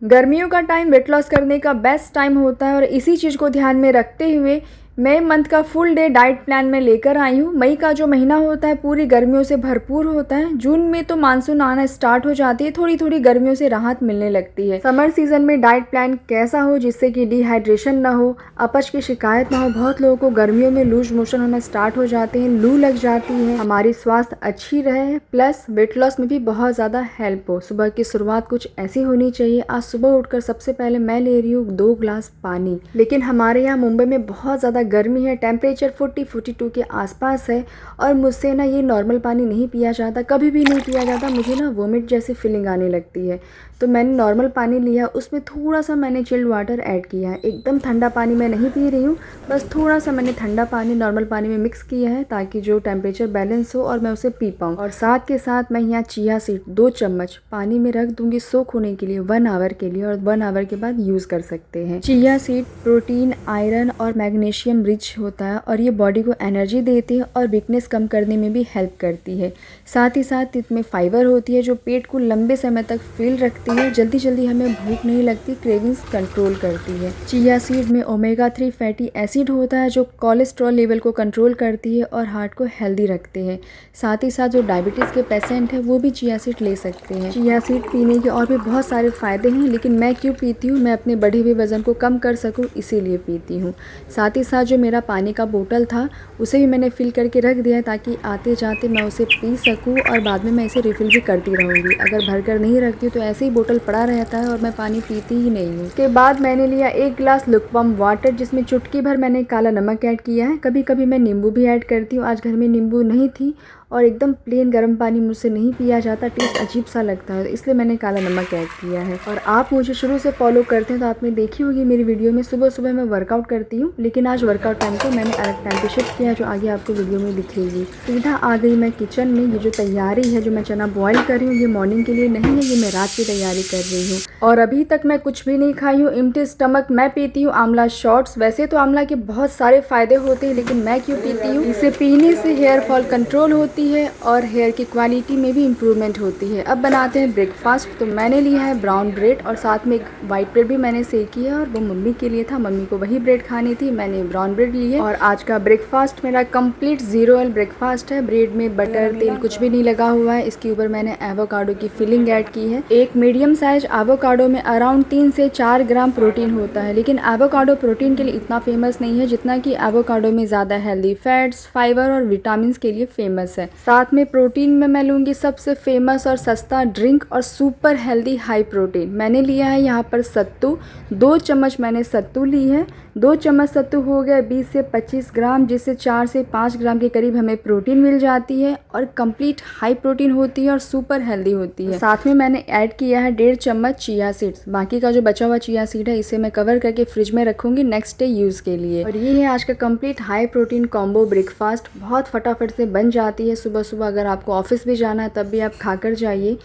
गर्मियों का time weight loss करने का बेस्ट टाइम होता है और इसी चीज़ को ध्यान में रखते हुए मई मंथ का फुल डे डाइट प्लान में लेकर आई हूँ। मई का जो महीना होता है पूरी गर्मियों से भरपूर होता है। जून में तो मानसून आना स्टार्ट हो जाती है, थोड़ी थोड़ी गर्मियों से राहत मिलने लगती है। समर सीजन में डाइट प्लान कैसा हो जिससे कि डिहाइड्रेशन ना हो, अपच की शिकायत ना हो। बहुत लोगों को गर्मियों में लूज मोशन होना स्टार्ट हो जाते हैं, लू लग जाती है। हमारी स्वास्थ्य अच्छी रहे प्लस वेट लॉस में भी बहुत ज़्यादा हेल्प हो। सुबह की शुरुआत कुछ ऐसी होनी चाहिए। आज सुबह उठकर सबसे पहले मैं ले रही हूँ 2 गिलास पानी। लेकिन हमारे यहाँ मुंबई में बहुत ज़्यादा गर्मी है, टेम्परेचर 40-42 के आसपास है और मुझसे ना ये नॉर्मल पानी नहीं पिया जाता, कभी भी नहीं पिया जाता। मुझे ना वोमिट जैसी फीलिंग आने लगती है। तो मैंने नॉर्मल पानी लिया, उसमें थोड़ा सा मैंने चिल्ड वाटर ऐड किया है। एकदम ठंडा पानी मैं नहीं पी रही हूँ, बस थोड़ा सा मैंने ठंडा पानी नॉर्मल पानी में मिक्स किया है ताकि जो टेम्परेचर बैलेंस हो और मैं उसे पी पाऊँ। और साथ के साथ मैं यहाँ चिया सीड 2 चम्मच पानी में रख दूँगी सोक होने के लिए 1 आवर के लिए, और 1 आवर के बाद यूज़ कर सकते हैं। चिया सीड प्रोटीन, आयरन और मैग्नीशियम रिच होता है और ये बॉडी को एनर्जी देती है और वीकनेस कम करने में भी हेल्प करती है। साथ ही साथ इसमें फाइबर होती है जो पेट को लंबे समय तक फील रखती है। जल्दी जल्दी हमें भूख नहीं लगती, क्रेविंग्स कंट्रोल करती है। चिया सीड में ओमेगा 3 फैटी एसिड होता है जो कोलेस्ट्रॉल लेवल को कंट्रोल करती है और हार्ट को हेल्दी रखते हैं। साथ ही साथ जो डायबिटीज़ के पेशेंट हैं वो भी चिया सीड ले सकते हैं। चिया सीड पीने के और भी बहुत सारे फ़ायदे हैं, लेकिन मैं क्यों पीती हूँ, मैं अपने बढ़े हुए वज़न को कम कर सकूँ इसीलिए पीती हूँ। साथ ही साथ जो मेरा पानी का बोतल था उसे भी मैंने फिल करके रख दिया है ताकि आते जाते मैं उसे पी सकूँ और बाद में मैं इसे रिफ़िल भी करती रहूँगी। अगर भरकर नहीं रखती तो ऐसे ही बोतल पड़ा रहता है और मैं पानी पीती ही नहीं हूँ। उसके बाद मैंने लिया 1 गिलास लुकवार्म वाटर जिसमें चुटकी भर मैंने काला नमक ऐड किया है। कभी कभी मैं नींबू भी ऐड करती हूँ। आज घर में नींबू नहीं थी और एकदम प्लेन गर्म पानी मुझसे नहीं पिया जाता, टेस्ट अजीब सा लगता है, इसलिए मैंने काला नमक ऐड किया है। और आप मुझे शुरू से फॉलो करते हैं तो आपने देखी होगी मेरी वीडियो में सुबह सुबह मैं वर्कआउट करती हूँ, लेकिन आज वर्कआउट टाइम को मैंने अलग टाइम पे शिफ्ट किया जो आगे आपको वीडियो में दिखेगी। सीधा आ गई मैं किचन में। ये जो तैयारी है, जो मैं चना बॉयल कर रही हूँ, ये मॉर्निंग के लिए नहीं है, ये मैं रात की तैयारी कर रही हूँ। और अभी तक मैं कुछ भी नहीं खाई हूँ। एम्प्टी स्टमक मैं पीती हूँ आंवला शॉट्स। वैसे तो आंवला के बहुत सारे फ़ायदे होते हैं, लेकिन मैं क्यों पीती हूँ, इसे पीने से हेयर फॉल कंट्रोल होती है और हेयर की क्वालिटी में भी इम्प्रूवमेंट होती है। अब बनाते हैं ब्रेकफास्ट। तो मैंने लिया है ब्राउन ब्रेड और साथ में एक वाइट ब्रेड भी मैंने सेकी है और वो मम्मी के लिए था, मम्मी को वही ब्रेड खानी थी, मैंने ब्राउन ब्रेड ली है। और आज का ब्रेकफास्ट मेरा कंप्लीट 0 ऑयल ब्रेकफास्ट है। ब्रेड में बटर तेल कुछ भी नहीं लगा हुआ है। इसके ऊपर मैंने एवोकाडो की फिलिंग ऐड की है। एक मीडियम साइज एवोकाडो में अराउंड 3 से 4 ग्राम प्रोटीन होता है, लेकिन एवोकाडो प्रोटीन के लिए इतना फेमस नहीं है जितना कि एवोकाडो में ज़्यादा हेल्दी फैट्स, फाइबर और विटामिन के लिए फेमस है। साथ में प्रोटीन में मैं लूँगी सबसे फेमस और सस्ता ड्रिंक और सुपर हेल्दी हाई प्रोटीन। मैंने लिया है यहाँ पर सत्तू, 2 चम्मच मैंने सत्तू ली है। 2 चम्मच सत्तू हो गया 20 से 25 ग्राम, जिससे 4 से 5 ग्राम के करीब हमें प्रोटीन मिल जाती है और कंप्लीट हाई प्रोटीन होती है और सुपर हेल्दी होती है। साथ में मैंने ऐड किया है 1.5 चम्मच चिया सीड्स। बाकी का जो बचा हुआ चिया सीड है इसे मैं कवर करके फ्रिज में रखूँगी नेक्स्ट डे यूज़ के लिए। और ये है आज का complete high protein combo breakfast. बहुत फटाफट से बन जाती है। सुबह सुबह अगर आपको ऑफिस भी जाना है तब भी आप खाकर जाइए।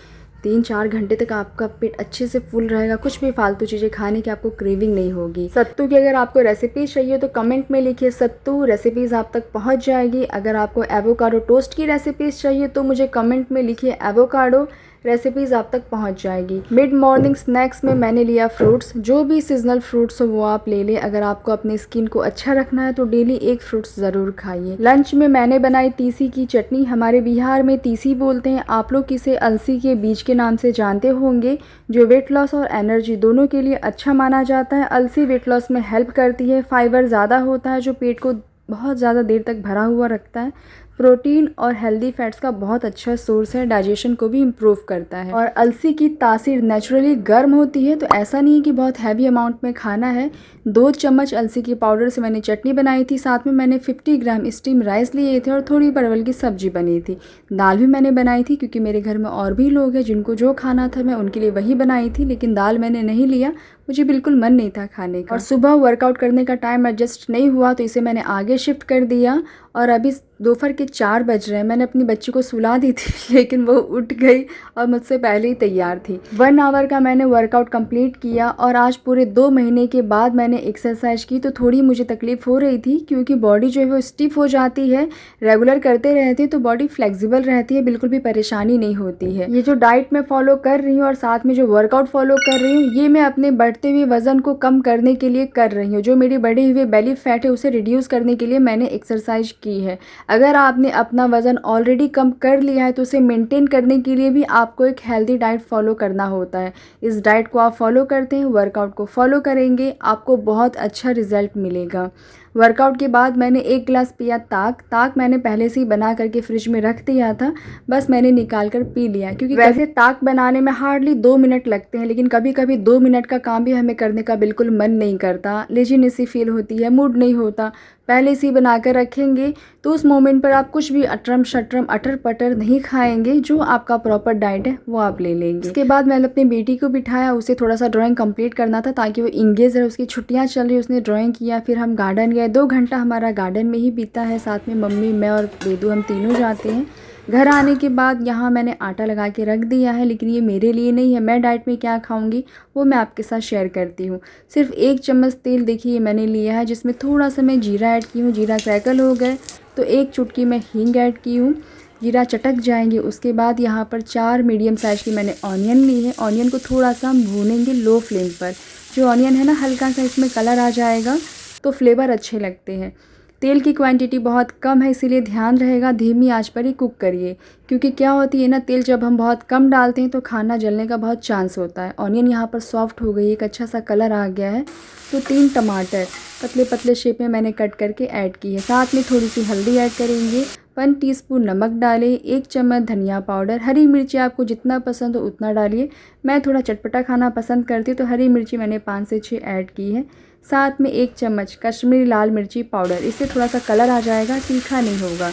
3-4 घंटे तक आपका पेट अच्छे से फुल रहेगा, कुछ भी फालतू चीज़ें खाने की आपको क्रेविंग नहीं होगी। सत्तू की अगर आपको रेसिपीज चाहिए तो कमेंट में लिखिए, सत्तू रेसिपीज़ आप तक पहुंच जाएगी। अगर आपको एवोकाडो टोस्ट की रेसिपीज़ चाहिए तो मुझे कमेंट में लिखिए, एवोकाडो रेसिपीज़ आप तक पहुंच जाएगी। मिड मॉर्निंग स्नैक्स में मैंने लिया फ्रूट्स। जो भी सीजनल फ्रूट्स हो वो आप ले लें। अगर आपको अपनी स्किन को अच्छा रखना है तो डेली 1 फ्रूट्स ज़रूर खाइए। लंच में मैंने बनाई तीसी की चटनी। हमारे बिहार में तीसी बोलते हैं, आप लोग इसे अलसी के बीज के नाम से जानते होंगे, जो वेट लॉस और एनर्जी दोनों के लिए अच्छा माना जाता है। अलसी वेट लॉस में हेल्प करती है। फाइबर ज़्यादा होता है जो पेट को बहुत ज़्यादा देर तक भरा हुआ रखता है। प्रोटीन और हेल्दी फैट्स का बहुत अच्छा सोर्स है, डाइजेशन को भी इम्प्रूव करता है। और अलसी की तासीर नेचुरली गर्म होती है, तो ऐसा नहीं है कि बहुत हैवी अमाउंट में खाना है। 2 चम्मच अलसी की पाउडर से मैंने चटनी बनाई थी। साथ में मैंने 50 ग्राम स्टीम राइस लिए थे और थोड़ी परवल की सब्जी बनी थी। दाल भी मैंने बनाई थी क्योंकि मेरे घर में और भी लोग हैं जिनको जो खाना था मैं उनके लिए वही बनाई थी, लेकिन दाल मैंने नहीं लिया, मुझे बिल्कुल मन नहीं था खाने का। और सुबह वर्कआउट करने का टाइम एडजस्ट नहीं हुआ तो इसे मैंने आगे शिफ्ट कर दिया और अभी दोपहर के 4 बज रहे हैं। मैंने अपनी बच्ची को सुला दी थी लेकिन वो उठ गई और मुझसे पहले ही तैयार थी। 1 आवर का मैंने वर्कआउट कंप्लीट किया और आज पूरे 2 महीने के बाद मैंने एक्सरसाइज की तो थोड़ी मुझे तकलीफ़ हो रही थी, क्योंकि बॉडी जो है वो स्टिफ हो जाती है। रेगुलर करते रहते हैं तो बॉडी फ्लेक्सिबल रहती है, बिल्कुल भी परेशानी नहीं होती है। ये जो डाइट मैं फॉलो कर रही हूँ और साथ में जो वर्कआउट फॉलो कर रही हूँ, ये मैं अपने बढ़ते हुए वज़न को कम करने के लिए कर रही हूँ। जो मेरी बढ़े हुए बेली फैट है उसे रिड्यूस करने के लिए मैंने एक्सरसाइज की है। अगर आपने अपना वज़न ऑलरेडी कम कर लिया है तो उसे मेंटेन करने के लिए भी आपको एक हेल्दी डाइट फॉलो करना होता है। इस डाइट को आप फॉलो करते हैं, वर्कआउट को फॉलो करेंगे, आपको बहुत अच्छा रिज़ल्ट मिलेगा। वर्कआउट के बाद मैंने 1 गिलास पिया ताक मैंने पहले से ही बना करके फ्रिज में रख दिया था, बस मैंने निकाल कर पी लिया। क्योंकि वैसे ताक बनाने में हार्डली 2 मिनट लगते हैं, लेकिन कभी कभी 2 मिनट का काम भी हमें करने का बिल्कुल मन नहीं करता, लेजीनेस सी फील होती है, मूड नहीं होता। पहले से ही बना कर रखेंगे तो उस मोमेंट पर आप कुछ भी अटरम शटरम अटर पटर नहीं खाएंगे, जो आपका प्रॉपर डाइट है वो आप ले लेंगे। उसके बाद मैंने अपनी बेटी को बिठाया, उसे थोड़ा सा ड्राइंग कंप्लीट करना था ताकि वो इंगेज रहे, उसकी छुट्टियां चल रही, उसने ड्राइंग किया। फिर हम गार्डन गए, 2 घंटा हमारा गार्डन में ही बीता है। साथ में मम्मी, मैं और बेदू, हम तीनों जाते हैं। घर आने के बाद यहाँ मैंने आटा लगा के रख दिया है, लेकिन ये मेरे लिए नहीं है। मैं डाइट में क्या खाऊंगी वो मैं आपके साथ शेयर करती हूँ। सिर्फ 1 चम्मच तेल देखिए मैंने लिया है, जिसमें थोड़ा सा मैं जीरा ऐड की हूँ। जीरा क्रैकल हो गए तो 1 चुटकी मैं हींग ऐड की हूँ। जीरा चटक जाएंगे उसके बाद यहाँ पर 4 मीडियम साइज़ की मैंने ऑनियन ली है। ऑनियन को थोड़ा सा हम भूनेंगे लो फ्लेम पर। जो ऑनियन है ना, हल्का सा इसमें कलर आ जाएगा तो फ्लेवर अच्छे लगते हैं। तेल की क्वांटिटी बहुत कम है, इसीलिए ध्यान रहेगा धीमी आंच पर ही कुक करिए। क्योंकि क्या होती है ना, तेल जब हम बहुत कम डालते हैं तो खाना जलने का बहुत चांस होता है। ऑनियन यहाँ पर सॉफ्ट हो गई, एक अच्छा सा कलर आ गया है। तो 3 टमाटर पतले पतले शेप में मैंने कट करके ऐड की है। साथ में थोड़ी सी हल्दी ऐड करेंगे, 1 टीस्पून नमक डालें, 1 चम्मच धनिया पाउडर। हरी मिर्ची आपको जितना पसंद हो उतना डालिए। मैं थोड़ा चटपटा खाना पसंद करती हूँ तो हरी मिर्ची मैंने 5 से 6 ऐड की है। साथ में 1 चम्मच कश्मीरी लाल मिर्ची पाउडर, इससे थोड़ा सा कलर आ जाएगा, तीखा नहीं होगा।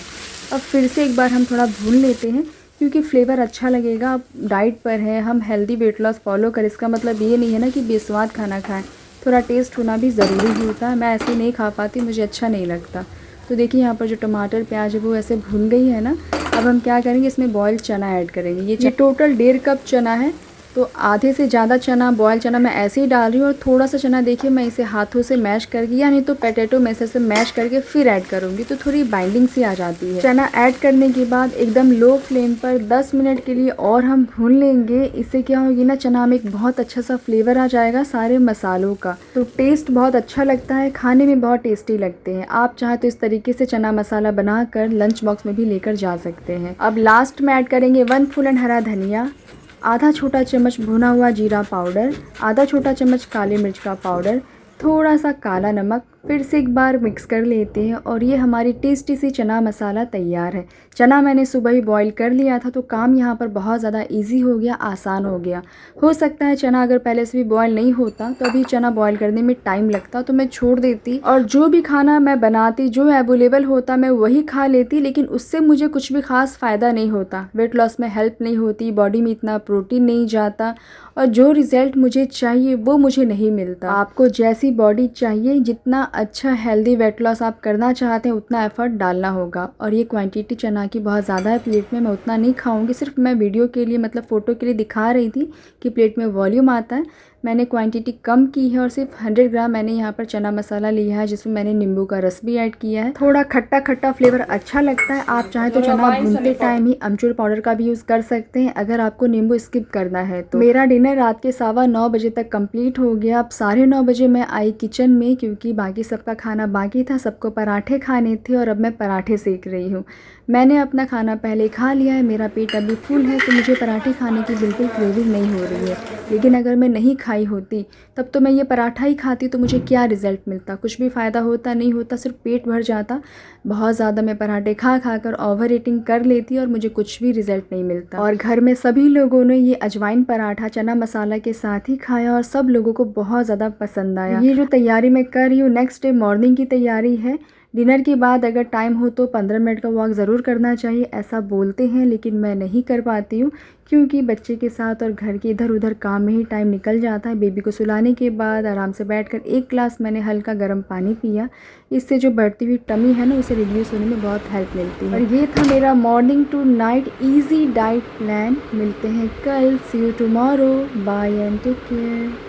अब फिर से एक बार हम थोड़ा भून लेते हैं क्योंकि फ्लेवर अच्छा लगेगा। अब डाइट पर है, हम हेल्दी वेट लॉस फॉलो करें, इसका मतलब ये नहीं है ना कि बेस्वाद खाना खाएं। थोड़ा टेस्ट होना भी ज़रूरी होता है। मैं ऐसे नहीं खा पाती, मुझे अच्छा नहीं लगता। तो देखिए यहाँ पर जो टमाटर प्याज है वो ऐसे भून गई है ना। अब हम क्या करेंगे, इसमें बॉयल चना ऐड करेंगे। ये टोटल 1.5 कप चना है, तो आधे से ज़्यादा चना, बॉयल चना मैं ऐसे ही डाल रही हूँ। और थोड़ा सा चना देखिए मैं इसे हाथों से मैश करके या नहीं तो पोटैटो मैशर से मैश करके फिर ऐड करूँगी, तो थोड़ी बाइंडिंग सी आ जाती है। चना ऐड करने के बाद एकदम लो फ्लेम पर 10 मिनट के लिए और हम भून लेंगे। इससे क्या होगी ना, चना में एक बहुत अच्छा सा फ्लेवर आ जाएगा सारे मसालों का, तो टेस्ट बहुत अच्छा लगता है, खाने में बहुत टेस्टी लगते हैं। आप चाहे तो इस तरीके से चना मसाला बनाकर लंच बॉक्स में भी लेकर जा सकते हैं। अब लास्ट में ऐड करेंगे 1 फूलन हरा धनिया, आधा छोटा चम्मच भुना हुआ जीरा पाउडर, आधा छोटा चम्मच काली मिर्च का पाउडर, थोड़ा सा काला नमक। फिर से एक बार मिक्स कर लेते हैं और ये हमारी टेस्टी सी चना मसाला तैयार है। चना मैंने सुबह ही बॉईल कर लिया था तो काम यहाँ पर बहुत ज़्यादा इजी हो गया, आसान हो गया। हो सकता है चना अगर पहले से भी बॉईल नहीं होता तो अभी चना बॉईल करने में टाइम लगता तो मैं छोड़ देती, और जो भी खाना मैं बनाती, जो अवेलेबल होता मैं वही खा लेती, लेकिन उससे मुझे कुछ भी खास फ़ायदा नहीं होता। वेट लॉस में हेल्प नहीं होती, बॉडी में इतना प्रोटीन नहीं जाता और जो रिज़ल्ट मुझे चाहिए वो मुझे नहीं मिलता। आपको जैसी बॉडी चाहिए, जितना अच्छा हेल्दी वेट लॉस आप करना चाहते हैं उतना एफर्ट डालना होगा। और ये क्वांटिटी चना की बहुत ज़्यादा है, प्लेट में मैं उतना नहीं खाऊंगी। सिर्फ मैं वीडियो के लिए, मतलब फ़ोटो के लिए दिखा रही थी कि प्लेट में वॉल्यूम आता है। मैंने क्वांटिटी कम की है और सिर्फ 100 ग्राम मैंने यहाँ पर चना मसाला लिया है, जिसमें मैंने नींबू का रस भी ऐड किया है। थोड़ा खट्टा खट्टा फ्लेवर अच्छा लगता है। आप चाहे तो चना भूनते टाइम ही अमचूर पाउडर का भी यूज़ कर सकते हैं अगर आपको नींबू स्किप करना है तो। मेरा डिनर रात के 9:15 बजे तक कंप्लीट हो गया। अब 9:30 बजे मैं आई किचन में, क्योंकि बाकी सबका खाना बाकी था, सबको पराठे खाने थे और अब मैं पराठे सेक रही हूँ। मैंने अपना खाना पहले खा लिया है, मेरा पेट अभी फुल है, तो मुझे पराठे खाने की बिल्कुल क्रेविंग नहीं हो रही है। लेकिन अगर मैं नहीं खाई होती तब तो मैं ये पराठा ही खाती, तो मुझे क्या रिज़ल्ट मिलता, कुछ भी फ़ायदा होता नहीं होता, सिर्फ पेट भर जाता। बहुत ज़्यादा मैं पराठे खा खा कर ओवर ईटिंग कर लेती और मुझे कुछ भी रिज़ल्ट नहीं मिलता। और घर में सभी लोगों ने ये अजवाइन पराठा चना मसाला के साथ ही खाया और सब लोगों को बहुत ज़्यादा पसंद आया। ये जो तैयारी मैं कर रही हूँ नेक्स्ट डे मॉर्निंग की तैयारी है। डिनर के बाद अगर टाइम हो तो 15 मिनट का वॉक ज़रूर करना चाहिए, ऐसा बोलते हैं, लेकिन मैं नहीं कर पाती हूँ क्योंकि बच्चे के साथ और घर के इधर-उधर काम में ही टाइम निकल जाता है। बेबी को सुलाने के बाद आराम से बैठकर 1 ग्लास मैंने हल्का गर्म पानी पिया। इससे जो बढ़ती हुई टमी है ना, उसे रिड्यूस होने में बहुत हेल्प मिलती है। और ये था मेरा morning to night easy diet plan. मिलते हैं कल। See you tomorrow. Bye and take care.